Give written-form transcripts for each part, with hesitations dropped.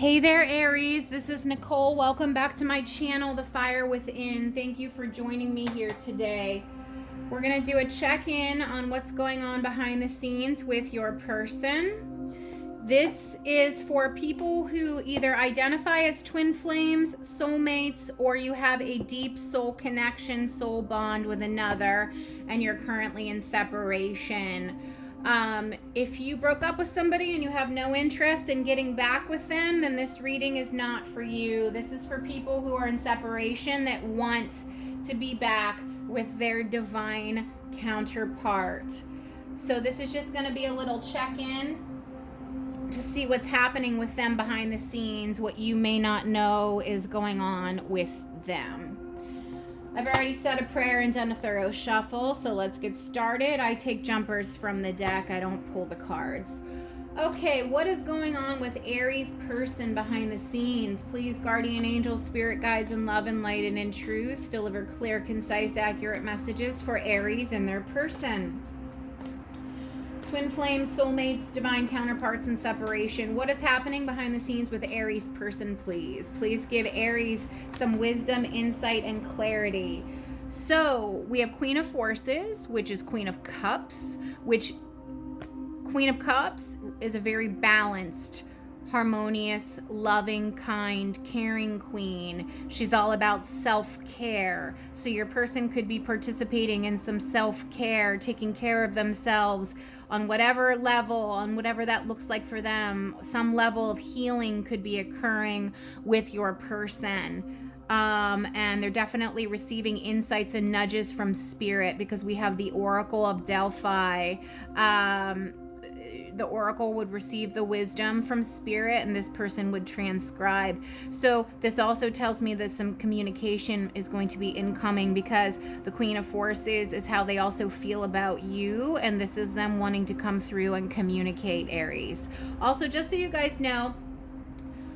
Hey there, Aries. This is Nicole. Welcome back to my channel, The Fire Within. Thank you for joining me here today. We're going to do a check-in on what's going on behind the scenes with your person. This is for people who either identify as twin flames, soulmates, or you have a deep soul connection, soul bond with another, and you're currently in separation. If you broke up with somebody and you have no interest in getting back with them, then this reading is not for you. This is for people who are in separation that want to be back with their divine counterpart. So this is just going to be a little check-in to see what's happening with them behind the scenes, what you may not know is going on with them. I've already said a prayer and done a thorough shuffle, so let's get started. I take jumpers from the deck. I don't pull the cards. Okay, what is going on with Aries person behind the scenes? Please, guardian angels, spirit guides in love and light and in truth, deliver clear, concise, accurate messages for Aries and their person. Twin flames, soulmates, divine counterparts, and separation. What is happening behind the scenes with Aries person, please? Please give Aries some wisdom, insight, and clarity. So we have Queen of Forces, which is Queen of Cups, which Queen of Cups is a very balanced, harmonious, loving, kind, caring queen. She's all about self-care. So your person could be participating in some self-care, taking care of themselves on whatever level, on whatever that looks like for them. Some level of healing could be occurring with your person. And they're definitely receiving insights and nudges from spirit, because we have the Oracle of Delphi. The oracle would receive the wisdom from spirit, and this person would transcribe. So this also tells me that some communication is going to be incoming, because the Queen of Forces is how they also feel about you, and this is them wanting to come through and communicate, Aries. Also, just so you guys know,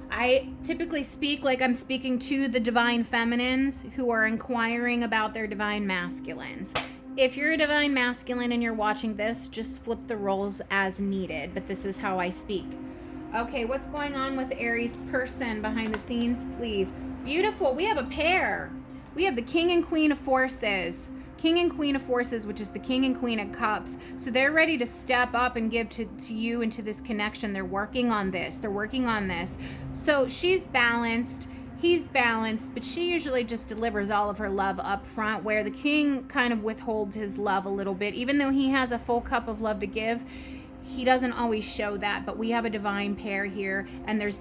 I typically speak like I'm speaking to the divine feminines who are inquiring about their divine masculines. If you're a divine masculine and you're watching this, just flip the roles as needed, but this is how I speak. Okay, what's going on with Aries person behind the scenes, please? Beautiful. We have a pair. We have the King and Queen of Forces. King and Queen of Forces, which is the King and Queen of Cups. So they're ready to step up and give to you and to this connection. They're working on this. They're working on this. So she's balanced. He's balanced, but she usually just delivers all of her love up front, where the king kind of withholds his love a little bit. Even though he has a full cup of love to give, he doesn't always show that. But we have a divine pair here, and there's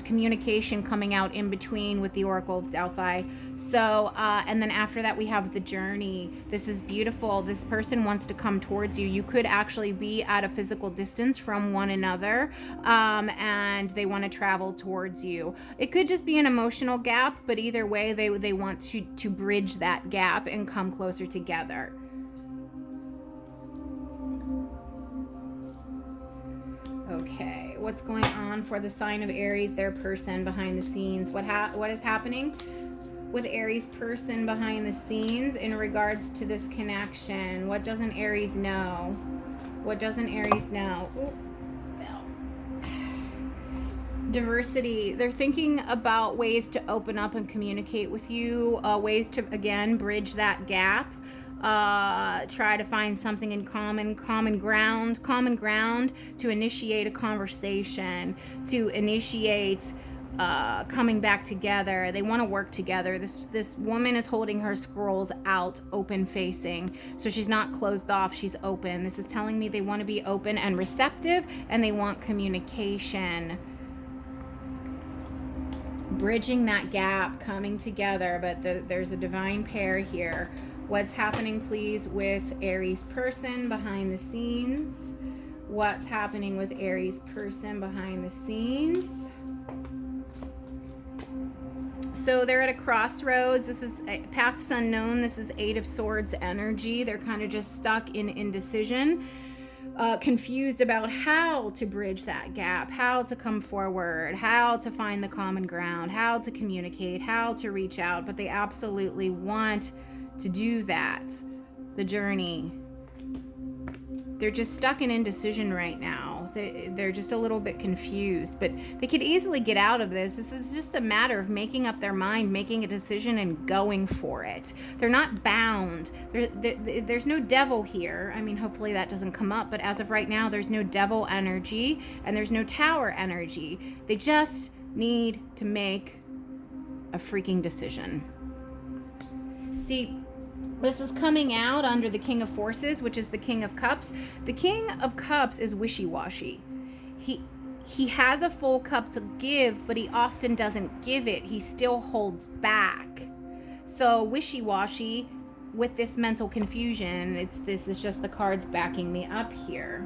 communication coming out in between with the Oracle of Delphi. So, and then after that, we have the journey. This is beautiful. This person wants to come towards you. You could actually be at a physical distance from one another, and they want to travel towards you. It could just be an emotional gap, but either way, they want to bridge that gap and come closer together. Okay, what's going on for the sign of Aries, their person behind the scenes? What is happening with Aries person behind the scenes in regards to this connection? What doesn't Aries know? What doesn't Aries know? Ooh, diversity. They're thinking about ways to open up and communicate with you, ways to, again, bridge that gap. Try to find something in common ground to initiate a conversation, to initiate coming back together. They want to work together. This woman is holding her scrolls out, open facing, so she's not closed off, she's open. This is telling me they want to be open and receptive, and they want communication, bridging that gap, coming together. But there's a divine pair here. What's happening, please, with Aries person behind the scenes? What's happening with Aries person behind the scenes? So they're at a crossroads. This is paths unknown. This is Eight of Swords energy. They're kind of just stuck in indecision, confused about how to bridge that gap, how to come forward, how to find the common ground, how to communicate, how to reach out. But they absolutely want to do that. The journey. They're just stuck in indecision right now. they're just a little bit confused, but they could easily get out of this. This is just a matter of making up their mind, making a decision, and going for it. They're not bound. There's no devil here. I mean, hopefully that doesn't come up, but as of right now, there's no devil energy and there's no tower energy. They just need to make a freaking decision. See, this is coming out under the King of Forces, which is the King of Cups. The King of Cups is wishy-washy. He has a full cup to give, but he often doesn't give it. He still holds back. So wishy-washy with this mental confusion. This is just the cards backing me up here.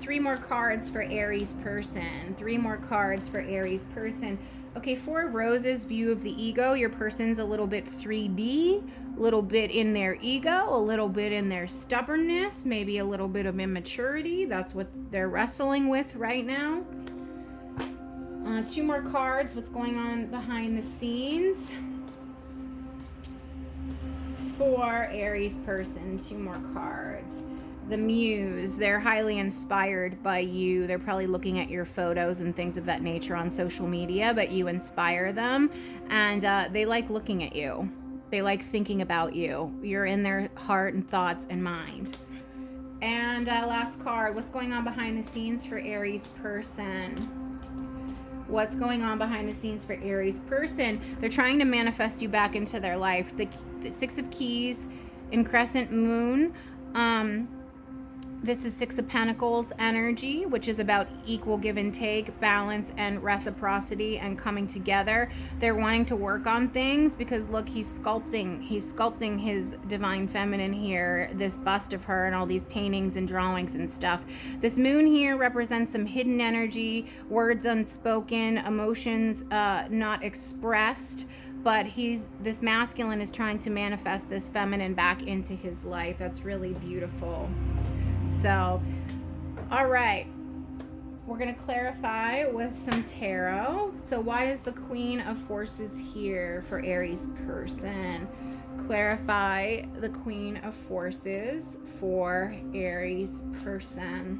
3 more cards for Aries person. 3 more cards for Aries person. Okay, 4 of Roses, view of the ego. Your person's a little bit 3D, a little bit in their ego, a little bit in their stubbornness, maybe a little bit of immaturity. That's what they're wrestling with right now. 2 more cards, what's going on behind the scenes for Aries person. 2 more cards. The Muse, they're highly inspired by you. They're probably looking at your photos and things of that nature on social media, but you inspire them, and they like looking at you. They like thinking about you. You're in their heart and thoughts and mind. And last card, what's going on behind the scenes for Aries person? What's going on behind the scenes for Aries person? They're trying to manifest you back into their life. The 6 of Keys in Crescent Moon. This is 6 of Pentacles energy, which is about equal give and take, balance and reciprocity and coming together. They're wanting to work on things because look, he's sculpting his divine feminine here, this bust of her and all these paintings and drawings and stuff. This moon here represents some hidden energy, words unspoken, emotions not expressed. But this masculine is trying to manifest this feminine back into his life. That's really beautiful. So, all right. We're going to clarify with some tarot. So why is the Queen of Forces here for Aries person? Clarify the Queen of Forces for Aries person.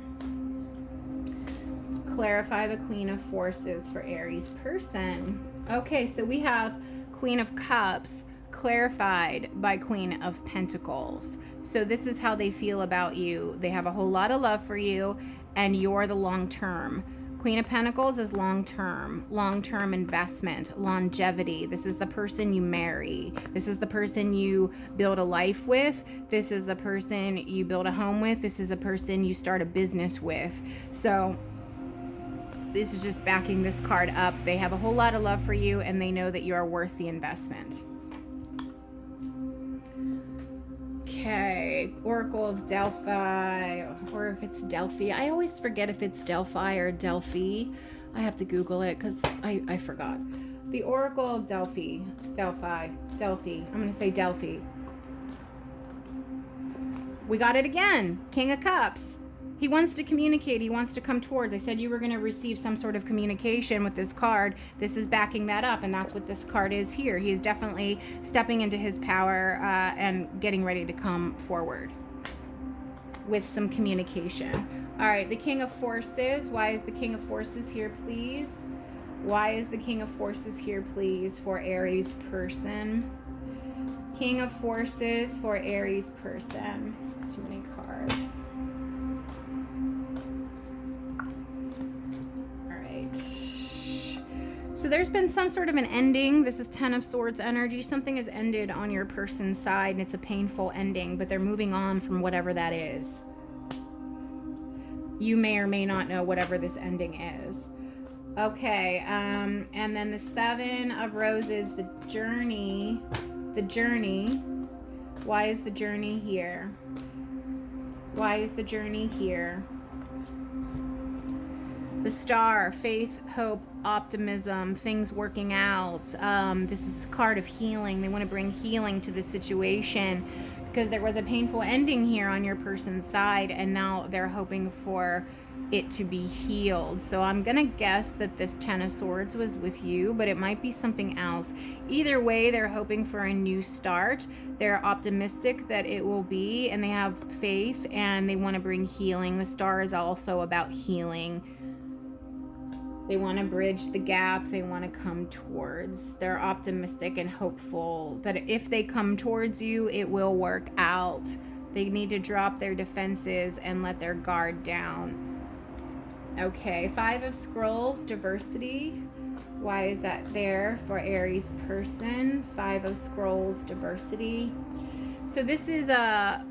Clarify the Queen of Forces for Aries person. Okay, so we have Queen of Cups clarified by Queen of Pentacles. So this is how they feel about you. They have a whole lot of love for you, and you're the long term. Queen of Pentacles is long term investment, longevity. This is the person you marry. This is the person you build a life with. This is the person you build a home with. This is a person you start a business with. So this is just backing this card up. They have a whole lot of love for you, and they know that you are worth the investment. Okay, Oracle of Delphi, or if it's Delphi. I always forget if it's Delphi or Delphi. I have to Google it because I forgot. The Oracle of Delphi. I'm going to say Delphi. We got it again. King of Cups. He wants to communicate. He wants to come towards. I said you were going to receive some sort of communication with this card. This is backing that up, and that's what this card is here. He is definitely stepping into his power and getting ready to come forward with some communication. All right, the King of Forces. Why is the King of Forces here, please? Why is the King of Forces here, please, for Aries person? King of Forces for Aries person. Too many cards. So there's been some sort of an ending. This is 10 of Swords energy. Something has ended on your person's side, and it's a painful ending, but they're moving on from whatever that is. You may or may not know whatever this ending is. Okay, and then the 7 of Roses, the journey. The journey. Why is the journey here? Why is the journey here? The Star, faith, hope, optimism, things working out. This is a card of healing. They want to bring healing to the situation because there was a painful ending here on your person's side, and now they're hoping for it to be healed. So I'm gonna guess that this Ten of Swords was with you, but it might be something else. Either way, they're hoping for a new start. They're optimistic that it will be, and they have faith, and they want to bring healing. The Star is also about healing. They want to bridge the gap. They want to come towards. They're optimistic and hopeful that if they come towards you, it will work out. They need to drop their defenses and let their guard down. Okay, Five of Scrolls, diversity. Why is that there for Aries person? Five of Scrolls, diversity. So this is a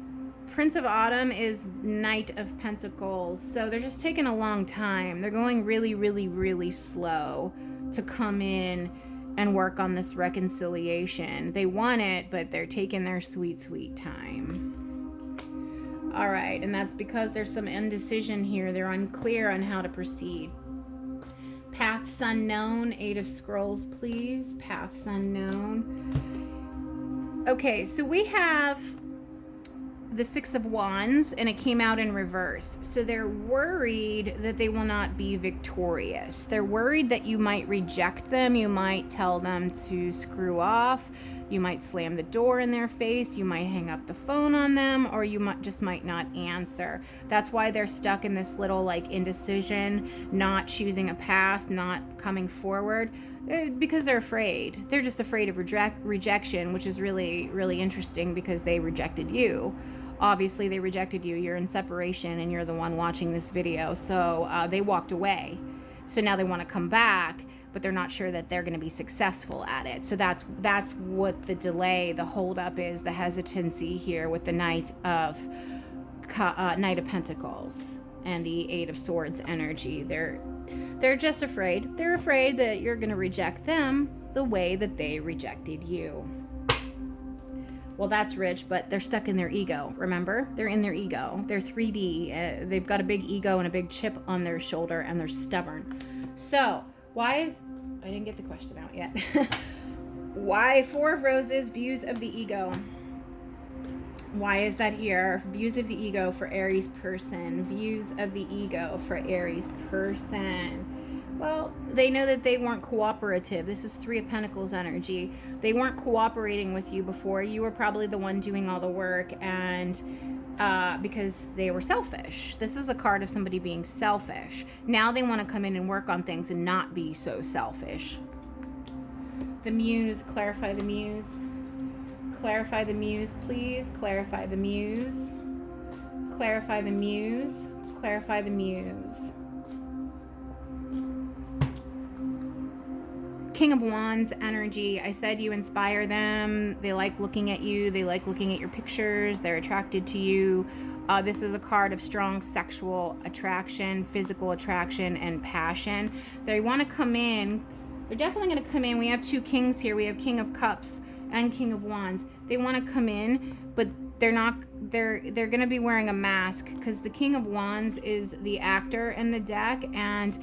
Prince of Autumn is Knight of Pentacles. So they're just taking a long time. They're going really, really, really slow to come in and work on this reconciliation. They want it, but they're taking their sweet, sweet time. All right, and that's because there's some indecision here. They're unclear on how to proceed. Paths unknown. Eight of Scrolls, please. Paths unknown. Okay, so we have the Six of Wands, and it came out in reverse. So they're worried that they will not be victorious. They're worried that you might reject them. You might tell them to screw off. You might slam the door in their face. You might hang up the phone on them, or you might not answer. That's why they're stuck in this little like indecision, not choosing a path, not coming forward, because they're afraid. They're just afraid of rejection, which is really, really interesting because they rejected you. Obviously, they rejected you. You're in separation, and you're the one watching this video. So they walked away. So now they want to come back, but they're not sure that they're going to be successful at it. So that's what the delay, the holdup is, the hesitancy here with the Knight of Pentacles and the Eight of Swords energy. They're just afraid. They're afraid that you're going to reject them the way that they rejected you. Well, that's rich, but they're stuck in their ego. Remember? They're in their ego. They're 3D. They've got a big ego and a big chip on their shoulder, and they're stubborn. So, I didn't get the question out yet. Why Four of Roses, views of the ego? Why is that here? Views of the ego for Aries person. Views of the ego for Aries person. Well, they know that they weren't cooperative. This is Three of Pentacles energy. They weren't cooperating with you before. You were probably the one doing all the work, and because they were selfish. This is a card of somebody being selfish. Now they want to come in and work on things and not be so selfish. The Muse, clarify the Muse. Clarify the Muse, please. Clarify the Muse. Clarify the Muse. Clarify the Muse. King of Wands energy. I said you inspire them. They like looking at you. They like looking at your pictures. They're attracted to you. This is a card of strong sexual attraction, physical attraction, and passion. They want to come in. They're definitely going to come in. We have two kings here. We have King of Cups and King of Wands. They want to come in, but they're not. They're going to be wearing a mask because the King of Wands is the actor in the deck, and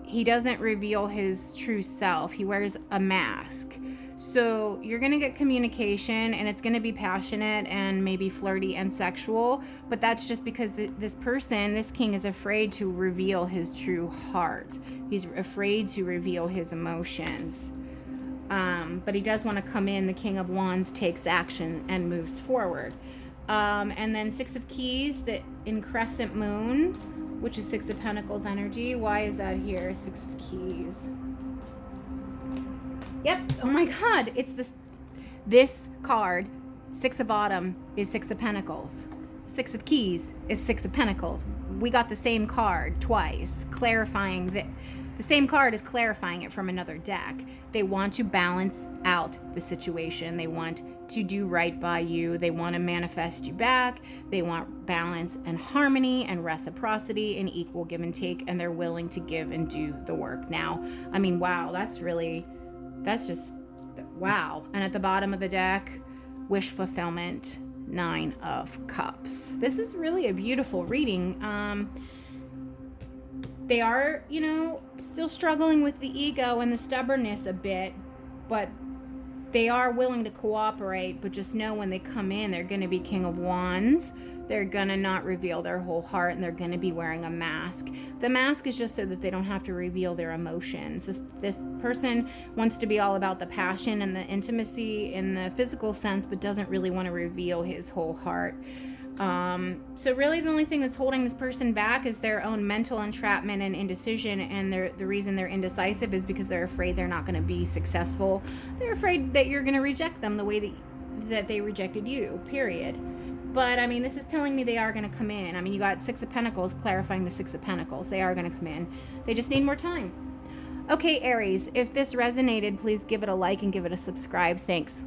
he doesn't reveal his true self. He wears a mask. So you're going to get communication, and it's going to be passionate and maybe flirty and sexual, but that's just because this king is afraid to reveal his true heart. He's afraid to reveal his emotions. But he does want to come in. The King of Wands takes action and moves forward. And then Six of Keys, the in Crescent Moon, which is Six of Pentacles energy. Why is that here? Six of Keys. Yep. Oh my God. It's this card. Six of Autumn is Six of Pentacles. Six of Keys is Six of Pentacles. We got the same card twice, clarifying that the same card is clarifying it from another deck. They want to balance out the situation. They want to do right by you. They want to manifest you back. They want balance and harmony and reciprocity and equal give and take, and they're willing to give and do the work. Now, I mean, wow, that's just wow. And at the bottom of the deck, wish fulfillment, Nine of Cups. This is really a beautiful reading. They are, you know, still struggling with the ego and the stubbornness a bit, but they are willing to cooperate. But just know when they come in, they're going to be King of Wands. They're going to not reveal their whole heart, and they're going to be wearing a mask. The mask is just so that they don't have to reveal their emotions. This person wants to be all about the passion and the intimacy in the physical sense, but doesn't really want to reveal his whole heart. So really the only thing that's holding this person back is their own mental entrapment and indecision, and the reason they're indecisive is because they're afraid they're not going to be successful. They're afraid that you're going to reject them the way that they rejected you, period. But I mean, this is telling me they are going to come in. I mean, you got Six of Pentacles clarifying the Six of Pentacles. They are going to come in. They just need more time. Okay, Aries, if this resonated, please give it a like and give it a subscribe. Thanks.